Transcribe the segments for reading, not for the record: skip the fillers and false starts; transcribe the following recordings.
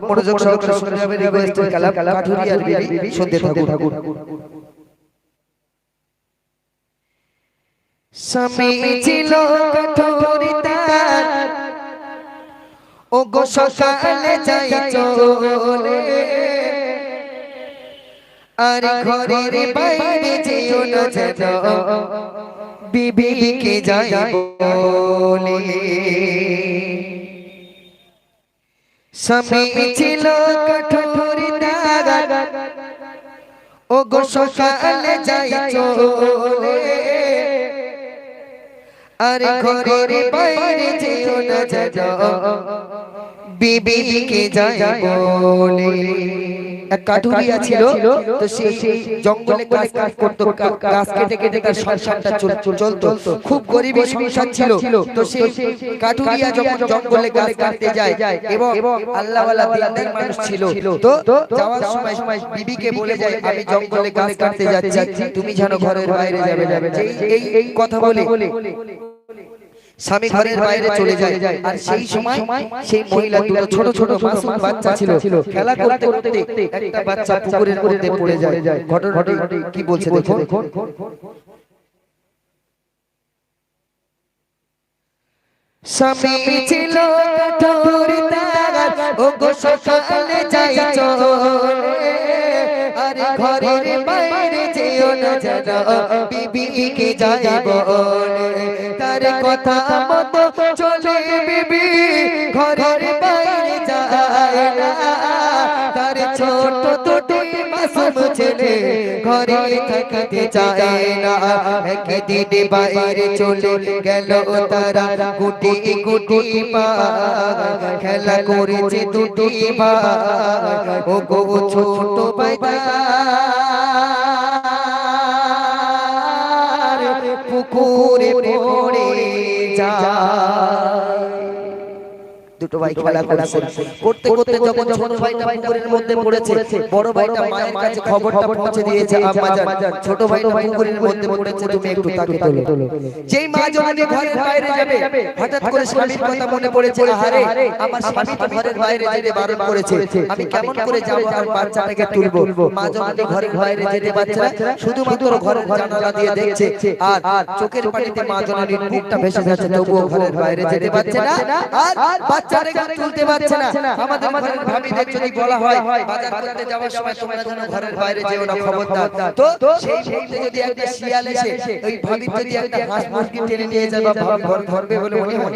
মনোযোগ সহকারে শুনতে হবে রিকোয়েস্টের কালাম কাঠুরিয়ার বিবি শুনতে থাকুন। স্বামী ছিল কাঠুরি তার ও গো সকালে যাই চলে আর ঘরের বাইরে যেও না যেন বিবিকে যাই বলে। স্বামী ছিল কাঠুরি তার ও গো সকালে যাই চলে আর ঘরের বাইরে যেও না যেন বিবিকে যাই বলে। এক কাঠুরিয়া ছিল, তো সেই জঙ্গলে কাজ করত, গাছ কেটে কেটে তার সংসারটা চলতো। খুব গরিব সংসার ছিল। তো সেই কাঠুরিয়া যখন জঙ্গলে গাছ কাটতে যায় এবং আল্লাহওয়ালা দিনদার মানুষ ছিল, তো যাওয়ার সময় বিবিকে বলে যায় আমি জঙ্গলে গাছ কাটতে যাচ্ছি, তুমি যেন ঘরের বাইরে যাবে। এই কথা বলে স্বামী ঘরের বাইরে চলে যায়। আর সেই সময় সেই মহিলা দুটো ছোট ছোট মাসুম বাচ্চা ছিল, খেলা করতে করতে একটা বাচ্চা পুকুরের মধ্যে পড়ে যায়। ঘটনাটি কি বলছে দেখুন। স্বামী ছিল কাঠুরি তার ও গো সকালে যাই চলে আর ঘরের বাইরে যেও না যেন বিবিকে যাই বলে। তার কথা মতো চলে বিবি ঘরের বাইরে যায় না, তার ছোট দুটি মাসুম ছেলে ঘরে থাকতে চায় না। একদিন বাইরে চলে গেল তারা গুটি গুটি পা খেলা করেছে দুটি পা ও গো ছোট বাইদা পুকুরে পড়ে যায়। দুটো ভাই খেলা করতে করতে যখন ছোট ভাইটা পুকুরের মধ্যে পড়েছে, বড় ভাইটা মায়ের কাছে খবরটা পৌঁছে দিয়েছে, আম্মাজান ছোট ভাইটা পুকুরের মধ্যে পড়েছে, তুমি একটু তাকে তোলো। যেই মা জননী ঘরের বাইরে যাবে, হঠাৎ করে স্বামীর কথা মনে পড়েছে, আরে আমার স্বামী তো ঘরের বাইরে যেতে বারণ করেছে, আমি কেমন করে যাব আর বাচ্চাটাকে তুলবো। মা জননী ঘরের বাইরে যেতে পারছে না, শুধুমাত্র ঘরের জানালা দিয়ে দেখছে আর চোখের পানিতে মা জননীর মুখটা ভেসে যাচ্ছে, তবুও ঘরের বাইরে যেতে পারছে না আর বাচ্চাটাকে তুলতে পারছে না। আমাদের ঘরের ভাবিদের যদি বলা হয় বাজার করতে যাওয়ার সময় তোমরা যেন ঘরের বাইরে যেও না, খবরদার। তো সেই মুহূর্তে যদি একটা শিয়াল এসে ওই ভাবির যদি একটা হাঁস মুরগি টেনে নিয়ে যায় বা ভাবি ঘর ধরবে বলে মনে হয়,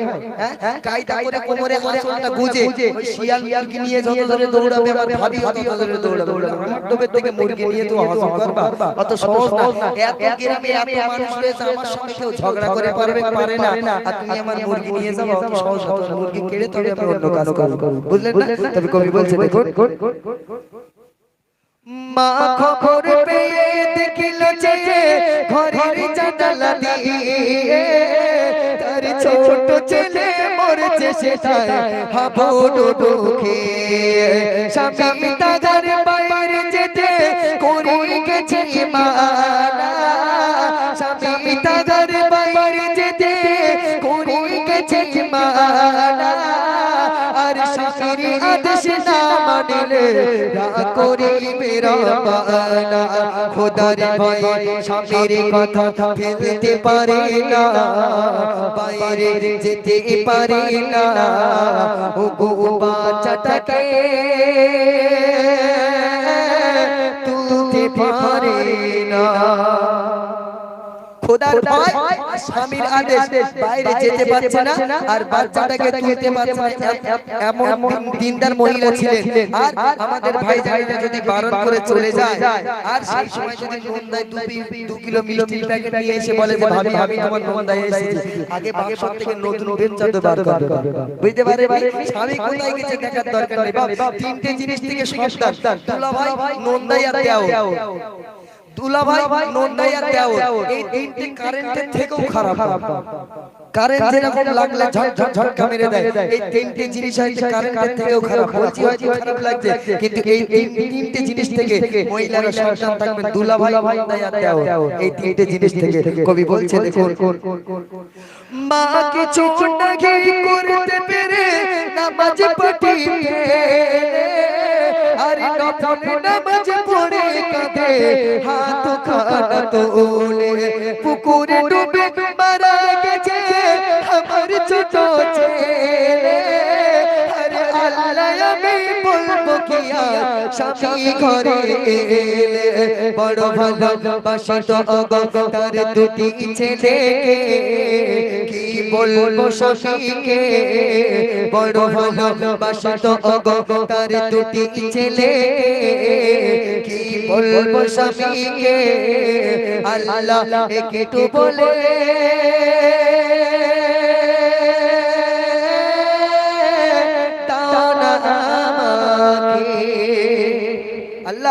হ্যাঁ কায়দা করে কোমরে আঁচলটা গুজে ওই শিয়াল মুরগি নিয়ে যত ধরে দৌড়াবে আর ভাবি অত ধরে দৌড়াবে, আমার ডোবের থেকে মুরগি নিয়ে তো হজম করবা অত সহজ না। এত গ্রামে এত মানুষ রয়েছে, আমার সঙ্গে কেউ ঝগড়া করে পারে না, আর তুমি আমার মুরগি নিয়ে যাও অত সহজ না, মুরগি কেড়ে তবে আমি অন্য কাজ করব, বুঝলেন না? তবে কবি বলছে দেখুন, মা খবর পেয়ে দেখিল যে ঘরের জানালা দিয়ে তার ছোট ছেলে মরছে, সেটাই হাবুডু দুঃখে। স্বামী তাদের বাইরে যেতে করে গেছে মানা, স্বামী তাদের বাইরে যেতে করে গেছে মানা, আর স্বামীর আদেশ না মানলে রাগ করিবে রব্বানা। খোদার ভয়ে স্বামীর কথা ফেলতে পারে না, বাইরে যেতে পারে না, ও গো বাচ্চাটাকে তুলতে পারে না। খোদার ভয় স্বামীর আদেশ, বাইরে যেতে পারছে না আর বাচ্চাটাকে তুলতে পারছে না, এমন দিনদার মহিলা ছিলেন। আর আমাদের ভাই জানেন যদি বারণ করে চলে যায় আর সেই সময় যদি নন্দায় 2 কিলো মিষ্টির প্যাকেট নিয়ে এসে বলে যে ভাবি আমি তোমার নন্দায় এসেছি, আগে বাক্স থেকে নতুন বেঞ্চা তো বার করবে, বুঝতে পারে ভাই স্বামী কোথায় গেছে দেখার দরকার নেই। বাপ তিনটে জিনিস থেকে সাবধান, দুলা ভাই নন্দায় আর দাও দুলাভাই নন্দাই আর দেওর এই তিনটে কারেন্টের থেকেও খারাপ। কারেন্ট যেরকম লাগলে ঝট ঝট ঝটকা মেরে দেয়, এই তিনটে জিনিস হচ্ছে কারেন্টের থেকেও খারাপ। বলছি হয়তো খারাপ লাগছে, কিন্তু এই তিনটে জিনিস থেকে মহিলারা সাবধান থাকবেন। দুলাভাই নন্দাই আর দেওর এই তিনটে জিনিস থেকে কবি বলছে দেখুন, মা কিছু নাকি করতে পেরে নামাজ পড়ি আরে নফল নামাজ পড়ে কাঁদে হাত খানা তোলে পুকুরে ডুবে মারা গেছে আমার ছোট ছেলে। আরে আল্লাহ আমি বলবো কি আর স্বামী ঘরে এলে বড় ভালোবাসি তো তার দুটি ছেলে, কি বলবো স্বামীকে বড় ভালোবাসি তো তার দুটি ছেলে, কি বলবো স্বামীকে আল্লাহ একটু বলে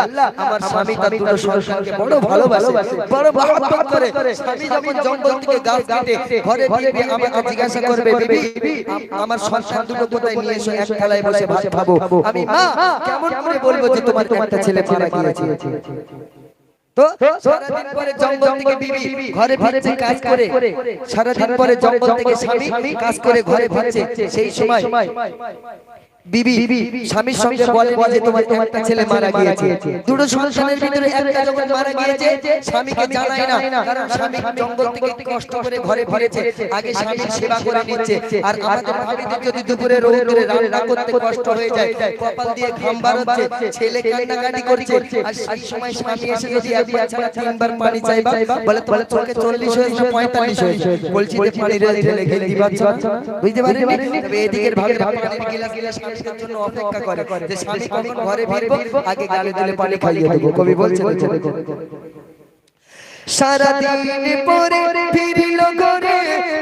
আল্লাহ আমার স্বামী তার দুটো সন্তানকে বড় ভালোবাসে, বড় মহব্বত করে। স্বামী যখন জঙ্গল থেকে গাছ কেটে ঘরে ফিরবে আমাকে জিজ্ঞাসা করবে, বিবি আমার সন্তান দুটো কোথায় নিয়ে এসো, এক থালায় বসে ভাত খাবো। আমি মা কেমন করে বলবো যে তোমার একটা ছেলে মারা গিয়েছে? তো সারাদিন পরে জঙ্গল থেকে বিবি ঘরে ফিরছে কাজ করে, সারাদিন পরে জঙ্গল থেকে স্বামী কাজ করে ঘরে ফিরছে। সেই সময় বিবি স্বামীর সঙ্গে বলে যে তোমার একটা ছেলে মারা গিয়েছে। দুটো সন্তানের ভিতরে একটা যখন মারা গিয়েছে স্বামীকে জানায় না, কারণ স্বামী জঙ্গল থেকে কষ্ট করে ঘরে ফিরেছে, আগে স্বামীর সেবা করে নিচ্ছে। আর আমাদের ভাবিদের যদি দুপুরে রোদে রান্না করতে কষ্ট হয়ে যায়, কপাল দিয়ে ঘাম বার হচ্ছে, ছেলে কান্নাকাটি করছে, আর সেই সময় স্বামী এসে যদি একবার ছাড়া তিনবার পানি চাইবা, বলে তোমার চোখে 40 হয়েছে 45 হয়েছে, বলছি যে পানি ঢেলে খেয়ে দিবাচ্ছ না, বুঝতে পারেননি? তবে এদিকের ভাবিরা পানির গিলাস গিলাস জন্য অপেক্ষা করে যে স্বামী কখন ঘরে ফিরবো, আগে গালে দিলে পানি খাইয়ে দেবো। কবি বলছে সারা দিন পরে ফিরিল ঘরে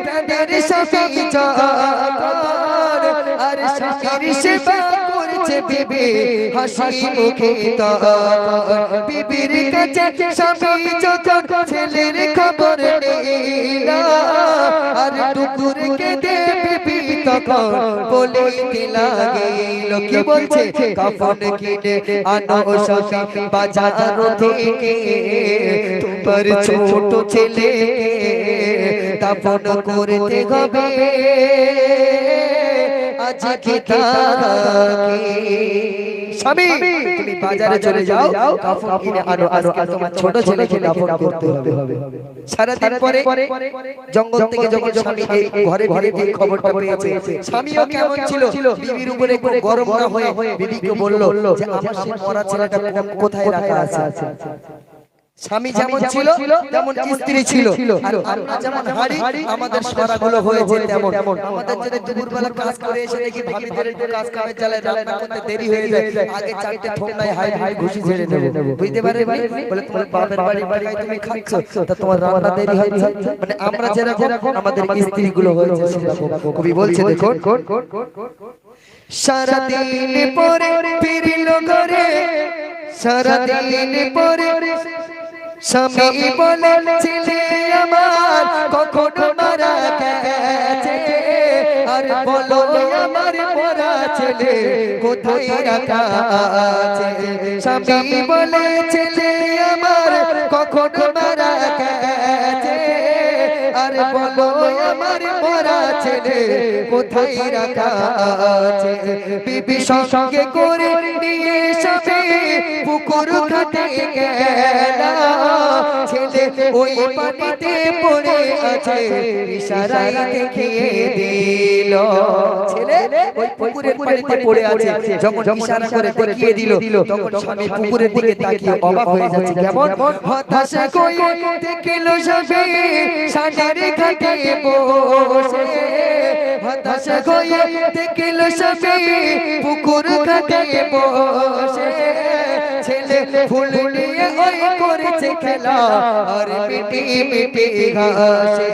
তাদের স্বামী চাকর, আর স্বামীর সেবা করছে বিবি হাসি মুখে তার। বিবির কাছে স্বামী যখন ছেলের খবর নিল, আর দুপুর কেঁদে বিবি তখন বলিতে লাগিল, কি বলছে কাফন কিনে আনো স্বামী বাজার থেকে, তোমার ছোট ছেলে দাফন করতে হবে আজকে তাকে। স্বামী তুমি বাজারে চলে যাও, কাফন কিনে আনো, আজকে তোমার ছোট ছেলেকে দাফন করতে হবে। সারাদিন পরে জঙ্গল থেকে যখন স্বামী ঘরে ঘরে এই খবরটা পেয়েছে, স্বামীও কেমন ছিল, বিবির উপরে কোনো গরম না হয়ে বিবিকে বলল যে আমার সেই মরা ছেলেটা কোথায় রাখা আছে। স্বামী যেমন ছিল তেমন স্ত্রী ছিল, আর আমরা যেমন হাড়ি আমাদের সরাগুলো হয়েছে তেমন। আমাদের যদি দুপুরবেলা কাজ করে এসে দেখি ভাবিদের একটু কাজ কামের জ্বালায় রান্না করতে দেরি হয়ে যায়, আগে চারটে ঠোঙায় হাই হাই ঘুষি ঝেড়ে দেবো, বুঝতে পারবে? বলে তোমার বাপের বাড়ি তুমি খাচ্ছ, তা তোমার রান্না দেরি হচ্ছে। মানে আমরা যেরকম আমাদের স্ত্রীগুলো হয়েছে সেরকম। কবি বলছে দেখুন, সারাদিন পরে ফিরিল ঘরে, সারাদিন পরে স্বামী বলে ছেলে আমার কখন মারা গেছে, আর বলো আমার মরা ছেলে কোথায় রাখা আছে। স্বামী বলে ছেলে আমার কখন মারা গেছে, আর বলো আমার মরা ছেলে কোথায় রাখা আছে। বিবি সঙ্গে করে নিয়ে স্বামী পুকুর ঘাটে গেল, ছেলে ওই পানিতে পড়ে আছে ইশারায় দেখিয়ে দিল। ছেলে ওই পুকুরের পানিতে পড়ে আছে, যখন ইশারা করে দেখিয়ে দিল, তখন স্বামী পুকুরের দিকে তাকিয়ে অবাক হয়ে যাচ্ছে। কেমন হতাশা হয়ে দেখল স্বামী সাগরের ঘাটে বসে, হতাশা হয়ে দেখল স্বামী পুকুর ঘাটে বসে, ছেলে ফুল নিয়ে ওই করেছে খেলা আর মিটি মিটি ঘাসে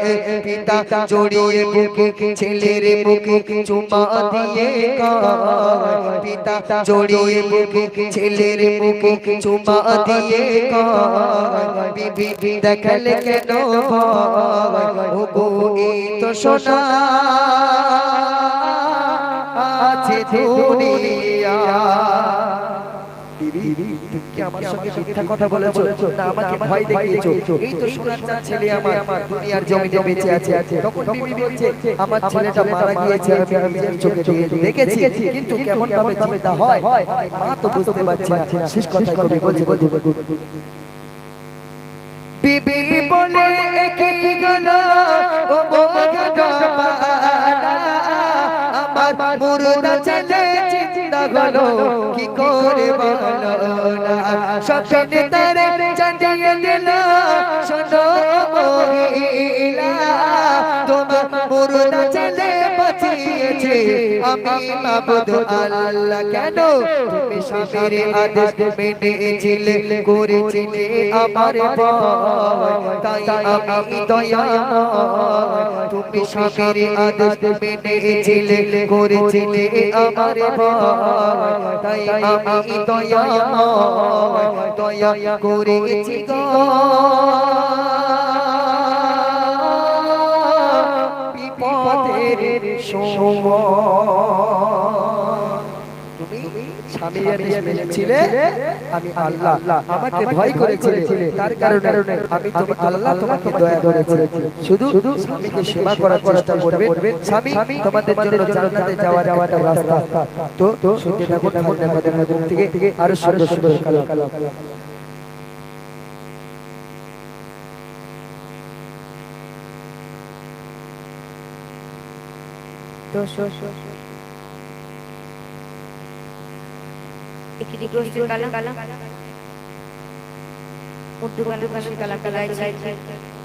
পিতা জড়িয়ে বুকে ছেলের বুকে চুমা দিয়ে কাঁদে পিতা জড়িয়ে বুকে ছেলের বুকে চুমা দিয়ে কাঁদে বিবি দেখালে কেন ভয় ও গো এই তো সোনা আছে দুনিয়া তুমি আমার সঙ্গে মিথ্যা কথা বলেছো না আমাকে ভয় দেখিয়েছো এই তো সোনার চাঁদ ছেলে আমার দুনিয়ার জমিতে বেঁচে আছে তখন বিবি বলছে আমার ছেলেটা মারা গিয়েছে আমি নিজের চোখে দেখেছি কিন্তু কেমন ভাবে চিন্তা হয় মা তো বুঝতে পারছে না শেষ কথা কবি বলছে বিবি বলে একই গলা ও মোগা আমার মুর্দা ছেলে চিন্তা হলো কি করে বলো না স্বপ্নে তারে চাঁদিয়ে দিল শোনো মহিলা তোমার মুর্দা ছেলে বাঁচিয়েছে আমি মাবুদ আল্লাহ কেন তুমি স্বামীর আদেশ মেনেছিলে করেছিলে আমার ভয় তাই আমি দয়াময় তুমি স্বামীর আদেশ মেনেছিলে করেছিলে আমার ভয় তাই আমি দয়াময় দয়া করেছি গো বিপদের সময় স্বামী আদেশ মেনেছিলে আমি আল্লাহ আমাকে ভয় করেছিলে তার কারণে আমি আল্লাহ তোমাকে দয়া করেছি শুধু স্বামীকে সেবা করার চেষ্টা করবে স্বামী তোমাদের জন্য জান্নাতে যাওয়ার একটা রাস্তা তো শুনতে থাকো ঠাকুর আমাদের মুখ থেকে আরো সুন্দর সুন্দর কালাম তো একটি গোষ্ঠী কালা কালা উর্দু কালা কালা কালা যাই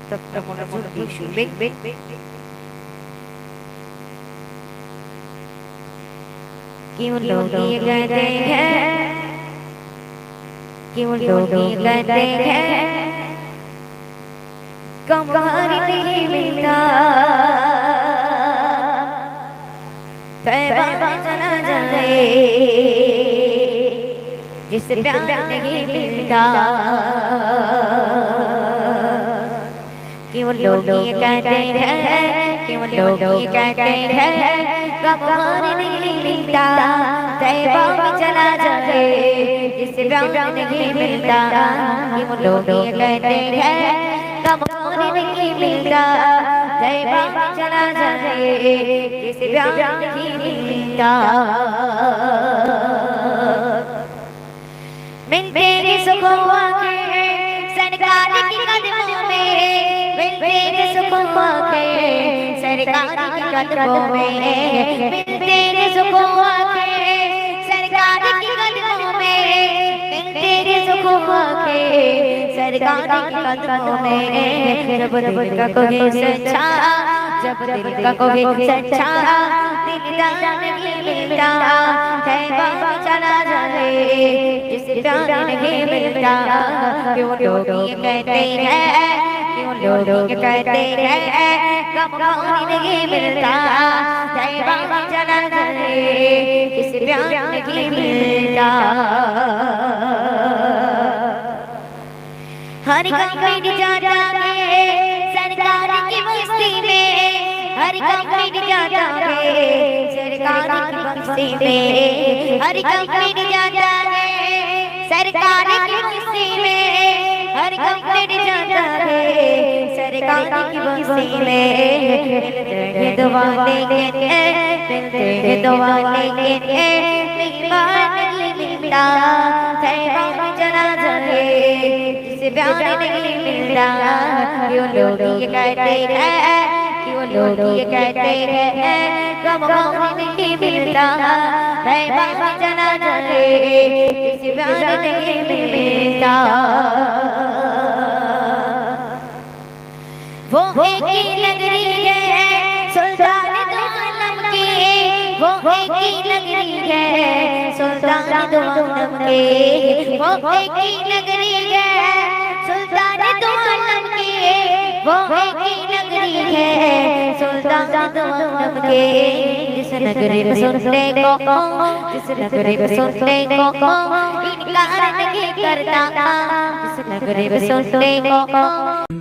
তবটা মনে মনে বিশু বেগ বেগ क्यों लोग ये कहते हैं क्यों लोग ये कहते हैं कमर नहीं मिलता तैबा चला जाए जिससे प्यार नहीं मिलता क्यों लोग ये कहते हैं क्यों लोग ये कहते हैं कमर नहीं मिलता तैबा में चला जाए जिससे प्यार नहीं मिलता क्यों लोग ये कहते हैं कमर नहीं मिलता तैबा में चला जाए जिससे प्यार नहीं मिलता मिलते रे सुखवा के सरकार की कदमों में मिलते रे सुखवा के सरकार की कदमों में मिलते रे सुखवा के सरकार की कदमों में मिलते रे सुखवा के सरकार की कदमों में जब दिल का कोई सच्चा जब दिल का कोई सच्चा दिलदार नहीं मिलता तैबा में चला जाए जिससे प्यार नहीं मिलता क्यों लोग ये कहते हैं क्यों लोग ये कहते हैं कमर नहीं मिलता तैबा में चला जाए जिससे प्यार नहीं मिलता हर गम मिट जाता है सरकार की बस्ती में हर गम मिट जाता है सरकार की बस्ती में हर गम मिट जाता है सरकार की बस्ती में हर गम मिट जाता है सरकार की बस्ती में मिलते दुआ लेंगे मिलते दुआ लेंगे नहीं मिलता तैबा में चला जाए जिससे प्यार नहीं मिलता क्यों लोग ये कहते हैं क्यों लोग ये कहते हैं कमर नहीं मिलता तैबा में चला जाए जिससे प्यार नहीं मिलता वो एक ही नगरी है सुल्तान दो आलम की वो एक ही नगरी है सुल्तान दो आलम के, वो एक ही नगरी है सुल्तान दो आलम के, वो एक ही नगरी है सुल्तान दो आलम के। जिस नगरी में सुनने को, जिस नगरी में सुनने को इनकार नहीं करता, जिस नगरी में सुनने को